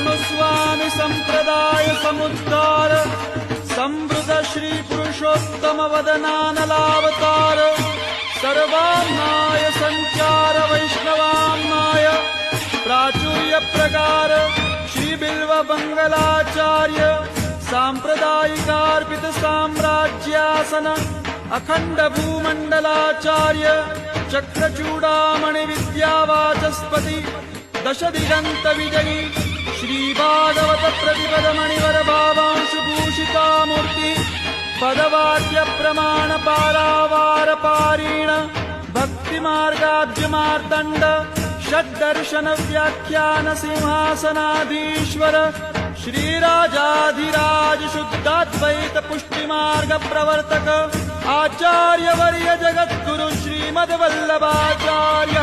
विष्णुस्वामी संप्रदाय समुद्धार संवृत श्री पुरुषोत्तम वदनानलावतार सर्वाम्नाय संचार वैष्णवाम्नाय प्राचुर्य प्रकार श्री बिल्व मंगलाचार्य सांप्रदायिकार्पित साम्राज्यासन अखंड भूमंडलाचार्य चक्रचूडामणि विद्यावाचस्पति दश दिगंत विजयी श्री भागवत प्रतिपद मणिवर भावांशुभूषिता मूर्ति पदवाक्य प्रमाण पारावार पारीण भक्ति मार्गाब्ज मार्तंड षड्दर्शन व्याख्यान सिंहासनाधीश्वर श्रीराजाधिराज शुद्धाद्वैत पुष्टि मार्ग प्रवर्तक आचार्य वर्य जगद्गुरु श्रीमद्वल्लभाचार्य